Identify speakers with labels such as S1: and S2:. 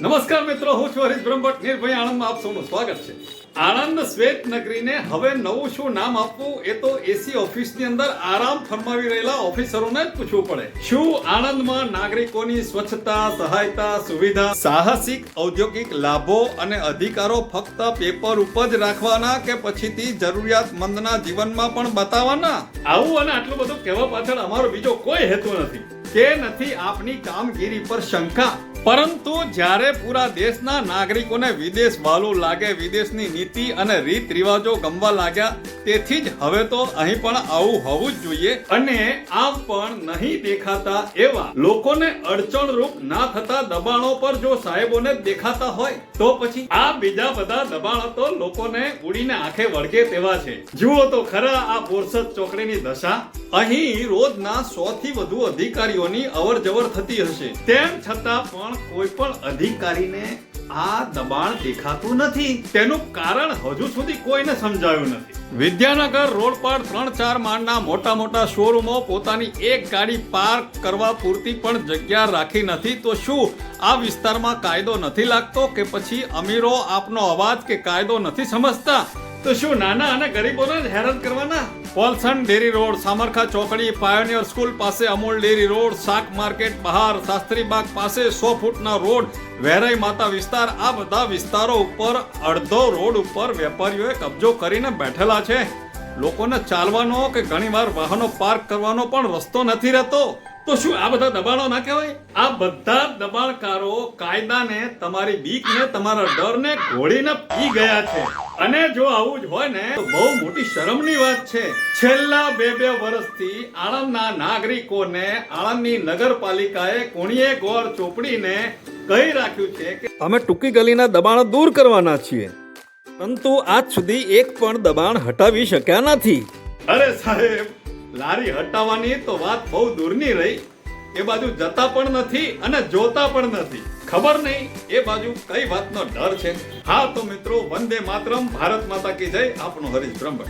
S1: નમસ્કાર મિત્રો, હું છું હરીશ બ્રહ્મભટ્ટ. નિર્ભય આણંદમાં આપ સૌનું સ્વાગત છે. આણંદ શ્વેત નગરીને હવે નવું શું નામ આપવું એ તો એસી ઓફિસની અંદર આરામ ફરમાવી રહેલા ઓફિસરોને જ પૂછવું પડે. શું આણંદમાં નાગરિકોની સ્વચ્છતા, સહાયતા, સુવિધા, સાહસિક ઔદ્યોગિક લાભો અને અધિકારો ફક્ત પેપર ઉપર જ રાખવાના કે પછીથી જરૂરિયાતમંદના જીવનમાં પણ બતાવવાના? આવું અને આટલું બધું કહેવા પાછળ અમારો બીજો કોઈ હેતુ નથી કે નથી આપની કામગીરી પર શંકા, પરંતુ જ્યારે પૂરા દેશના નાગરિકોને વિદેશ વાલું લાગે, વિદેશની નીતિ અને રીત રિવાજો ગમવા લાગ્યા, તેથી જ હવે તો અહીં પણ આવું હોવું જ જોઈએ. અને આમ પણ નહીં દેખાતા એવા લોકોને અડચણરૂપ ના થતા દબાણો પર જો સાહેબોને દેખાતા હોય તો પછી આ બીજા બધા દબાણો તો લોકોને ઉડીને આંખે વળગે તેવા છે. જુઓ તો ખરા આ બોરસદ ચોકડીની દશા. અહીં રોજના 100 થી વધુ અધિકારીઓની અવર જવર થતી હશે, તેમ છતાં પણ કોઈ પણ અધિકારીને આ દબાણ દેખાતું નથી. તેનું કારણ હજુ સુધી કોઈને સમજાયું નથી. વિદ્યાનગર રોડ પર 3-4 માળના મોટા મોટા શોરૂમો પોતાની એક ગાડી પાર્ક કરવા પૂરતી પણ જગ્યા રાખી નથી. તો શું આ વિસ્તારમાં કાયદો નથી લાગતો કે પછી અમીરો આપનો અવાજ કે કાયદો નથી સમજતા? તો શું નાના અને ગરીબોને જ હેરાન કરવાના? પોલસન ડેરી રોડ, સામરખા ચોકડી, પાયોનિયર સ્કૂલ પાસે અમૂલ ડેરી રોડ, શાક માર્કેટ બહાર, શાસ્ત્રીબાગ પાસે 100 ફૂટના રોડ, વહેરાઈ માતા વિસ્તાર, આ બધા વિસ્તારો ઉપર અડધો રોડ ઉપર વેપારીઓએ કબજો કરીને બેઠેલા છે. લોકોને ચાલવાનો કે ઘણીવાર વાહનો પાર્ક કરવાનો પણ રસ્તો નથી રહેતો. તો શું આ બધા દબાણો ના કહેવાય? આ બધા દબાણકારો કાયદાને, તમારી બીકને, તમારા ડરને ઘોળીને પી ગયા છે. અને જો આવું જ હોય ને તો બહુ મોટી શરમની વાત છે. છેલ્લા 2 વર્ષથી આણંદના નાગરિકોને આણંદની નગરપાલિકાએ કોણીએ ગોળ ચોપડીને કહી રાખ્યું છે કે અમે ટૂંકી ગલીના દબાણો દૂર કરવાના છીએ, પરંતુ આજ સુધી એક પણ દબાણ હટાવી શક્યા નથી. અરે સાહેબ, લારી હટાવવાની તો વાત બહુ દૂરની રહી, એ બાજુ જતા પણ નથી અને જોતા પણ નથી. ખબર નહીં એ બાજુ કઈ વાતનો ડર છે. હા તો મિત્રો, વંદે માતરમ, ભારત માતા કી જય. આપણો હરીશ બ્રહ્મભટ્ટ.